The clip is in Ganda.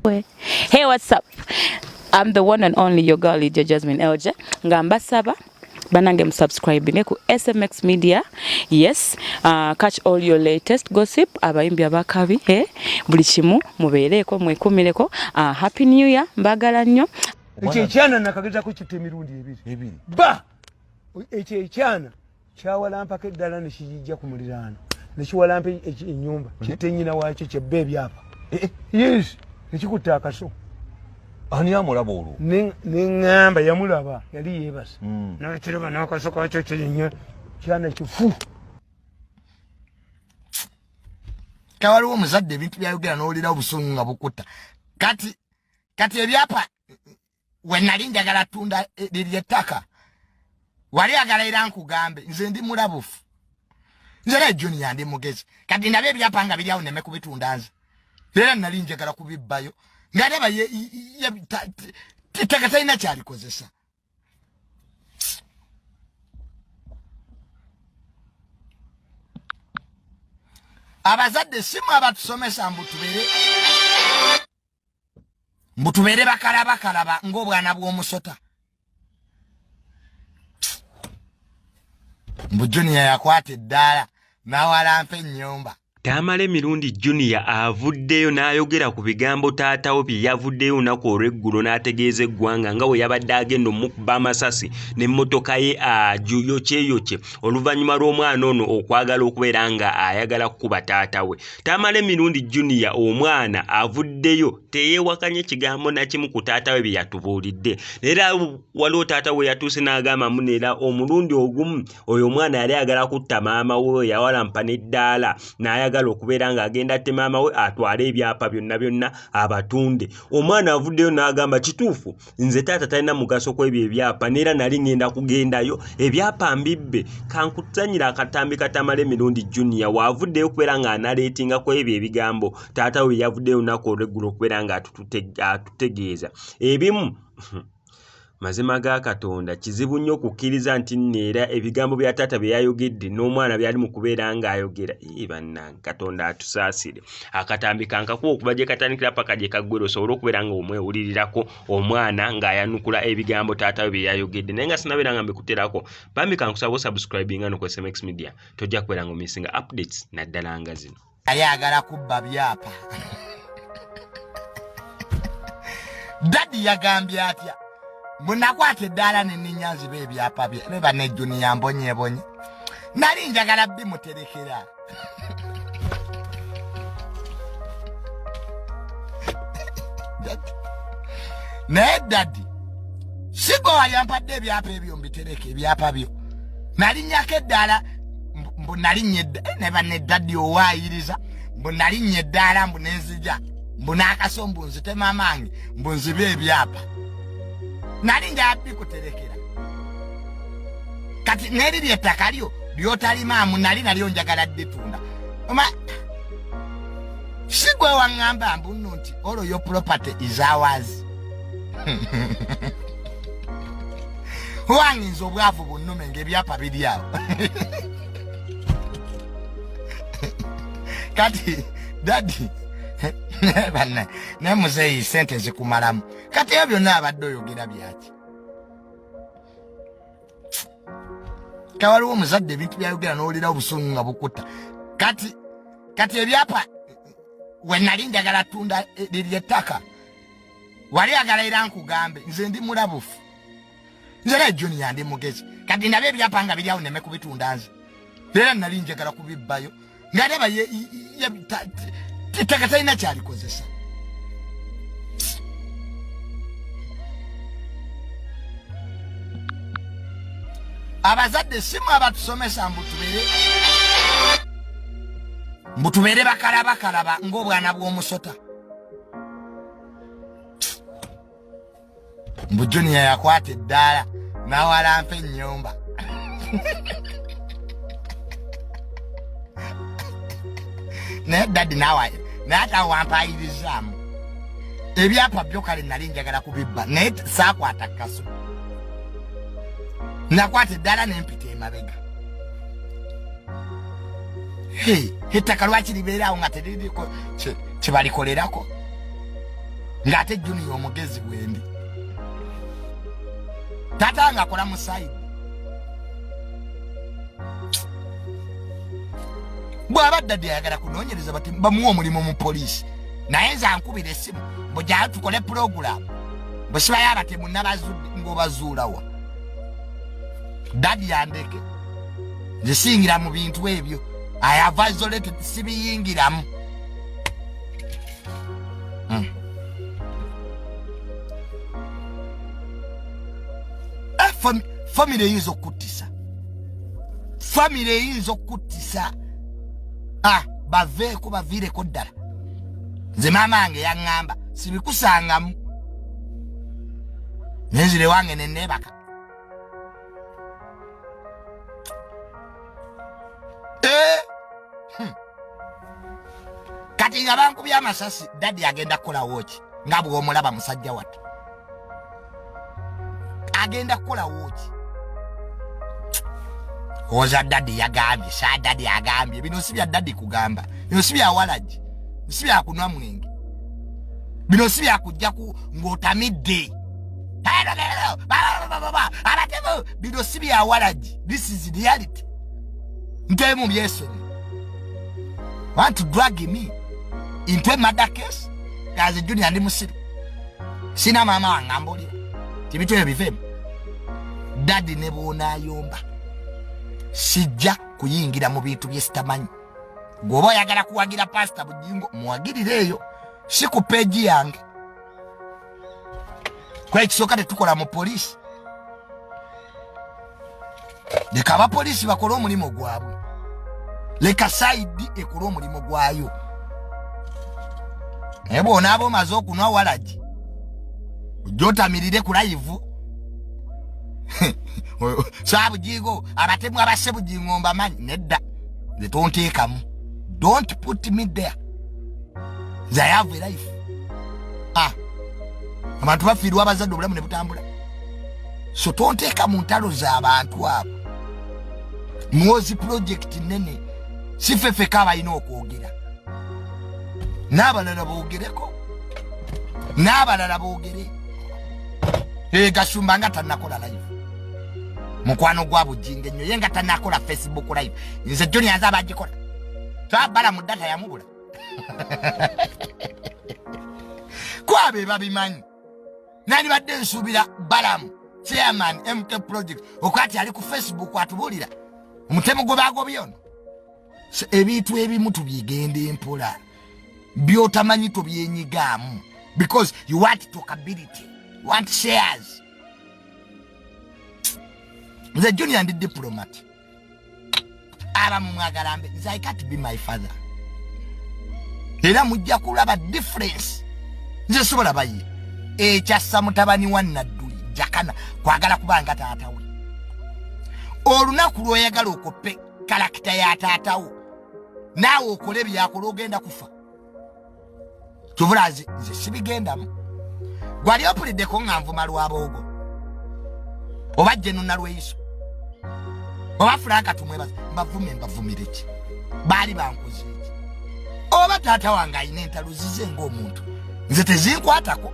boy. Hey, what's up? I'm the one and only your girl, Lydia Jasmine Elje. Ngamba saba. Banange subscribing ku SMX Media. Yes, catch all your latest gossip abayimbi abakabi buli kimu mubeereko mwekumireko. Happy New Year mbagala nnyo. Ekyana nakageza ku kite Mirundi ebiri. Ba ekyana kyawalampa keddala ne kijja ku muliraano. Ne kiwalampa ennyumba kite nyina waakyo kyebbe byapa. Yes, ekikuta akaso. Ani amulaba olwo? Nengamba yamulaba yali yebase. N'ekiraba n'akaso kakyo kyenye kyana kifu. Kawaliwo omuzadde ebintu byayogera n'owulira obusungu nga bukuta. Kati ebyapa we nali njagala tunda ly'ettaka wali agala era nkugambe nze ndi mulabufu. Nze ne Junior ndi mugezi. Kati ndabe ebyapa nga biri awo neme kubitunda nze. Era nali njagala kubibbayo. Ngaleba ettaka talina kyalikozesa. Abazadde simu abatusomesa mbutubeere bakalaba ng'obwana bw'omusota. Mbu Junior yakwata eddaala n'awalampa ennyumba. Tamale Mirundi Junior avuddeyo n'ayogera ku bigambo taatawo bye yavuddeyo olunaku olw'eggulo n'ategeeza eggwanga nga bwe yabadde agenda omukuba amasasi n'emmotoka ye yokye oluvannyuma lw'omwana ono okwagala okubeera nga ayagala kukuba taatawe. Tamale Mirundi Junior omwana avuddeyo teyeewakanye kigambo na kimu ku taatawe bye yatubuulidde. Era waliwo taatawe yatuuse n'agamba muneera omulundi ogumu oyo omwana yali ayagala kutta maama we yawalampa n'eddaala n'ayagala okubeera nga agenda ate maama we atwale ebyapa byonna abatunde. Omwana avuddeyo n'agamba kituufu nze taata talina mugaso kw'ebyo ebyapa neera nali ngenda kugendayo ebyapa mbibbe kankuzannyira akatambi Tamale Mirundi Junior waavuddeyo okubeera nga analeetinga ku ebyo ebigambo taata we yavuddeyo olunaku olw'eggulo okubeera nga atutegeeza ebimu. Mazima ga Katonda kizibu nnyo okukkiriza nti neera ebigambo bya taata bye yayogedde n'omwana byali mu kubeera ng'ayogera. Bannange Katonda atusaasire. Akatambi kankakuwa okuva gye katandikira paka gye kaggwera osobole okubeera nga omwewulirirako omwana ng'ayanukula ebigambo taata we bye yayogedde. Naye nga sinabeera nga mbikuterako bambi kankusaba osubscribing ano ku SMX Media tojja kubeera nga omisinga updates naddala nga zino. Ayagala kubba byapa. Daddy yagambye atya munakwata eddaala n'ennyazi b'ebyapa bye ne banne Junior mbonyebonye nali njagala bimuterekera. Naye Daddy sigo yampadde ebyapa ebyo mbitereke ebyapa byo nali nnyako eddaala mbu nalinnye ne banne Daddy owaayiriza mbu nalinnye eddaala mbu nenzija mbu n'akaso mbu nzitema amangi mbu nzibe ebyapa nali njabikuterekera. Kati neri ly'ettaka lyo ly'otalimaamu nalyo njagala dditunda. Si gwe waŋŋamba mbu nno nti all your property is ours. Wanginza obwavu bunnume ng'ebyapa biri awo. Kati Daddy ne muzeeyi sente zikumalamu. Kati ebyo byonna abadde oyogera byaki? Kawaliwo omuzadde ebintu byayogera n'owulira obusungu nga bukuta. Kati ebyapa we nali njagala tunda ly'ettaka wali agala era nkugambe nze ndi mulabufu. Nze ne Junior ndi mugezi. Kati ndabe ebyapa nga biri awo neme kubitunda nze. Era nali njagala kubibbayo ngaleba ettaka talina kyalikozesa. Abazadde simu abatusomesa mbutubeere bakalaba ng'obwana bw'omusota. Mbu Junior yakwata eddaala n'awalampa ennyumba. Naye Daddy naye atawampayirizaamu ebyapa byo kale nali njagala kubibba naye saakwata kaso. Nakwata eddaala n'empita emabega. ettaka lwaki libeerawo nga teriko kye balikolerako. ngate Junior omugezi gwendi Tatta nga kola musaidi bwaba Daddy ayagala kunoonyereza bati bamuwa omulimu mu police naye nze ankubira essimu mbujja tukole program bwesiba yabate munnabazudde ng'obazuulawa Daddy yandeke nze singira mu bintu ebyo I have isolated sibiyingiramu family eyinza okuttisa baveeko baviireko ddala nze maama wange yaŋŋamba sibikusangamu nenzire wange nenneebaka kati nga bankubye amasasi Daddy agenda kukola wooki nga bw'omulaba musajja wattu agenda kukola wooki oza Daddy yagambye sa Daddy agambye bino si bya Daddy kugamba bino si bya walaji si bya kunwa mwenge bino si bya kujja ku ng'otamidde abatemu bino si bya walaji this is reality ntemu byesoni want to drag me into a murder case kazi Junior ndi musiru sina mama wangambulira tibitwe bivemu Daddy ne bw'onaayomba sijja kuyingira mu bintu bye sitamanyi gwoba oyagala kuwagira pastor Bujingo muwagirireeyo si ku peegi yange kwa ekisooka tetukola mu poliisi leka abapoliisi bakole omulimu gwabwe leka saidi ekole omulimu gwayo naye bw'onaaba omaze okunwa walaji ojja otamirire ku live Bujingo abatemu abase Bujingo mbamanyi nedda zetonteekamu don't put me there I have a life abantu bafiirwa abazadde obulamu ne butambula so tonteeka mu ntalo z'abantu abo mwozi project nene sifefeka abalina okwogera n'abalala boogere Gasumba nga tannakola live mukwano gwa Bujingo ennyo ye nga tannakola Facebook live nze Junior aza abagikola twabala mu data yamubula kwabe babimanyi nani badde nsuubira Balamu chairman MK project okwati ali ku Facebook atubulira omutemu gwe bagobye ono ebintu ebimu tubyegende empola byotamanyi tubyenyigaamu because you want talkability, you want shares. The Junior and the diplomat. I can't be my father. Era mujja kulaba difference. Nze sobola bayi. Kyassa mutabani wa Nadduli jakana kwagala kubanga taata we. Olunaku lw'oyagala okope karakita ya taata wo. Naawe okole byakola ogenda kufa. Kyovula nze sibigendamu. Gwali opuliddeko nga nvuma lwaboogo. Oba Jenuna Lweyiso. Oba Franka tumwebaza mbavumire ki. Baali bankoze ki. Oba taata wange ayina entalo zize ng'omuntu. Nze tezinkwatako.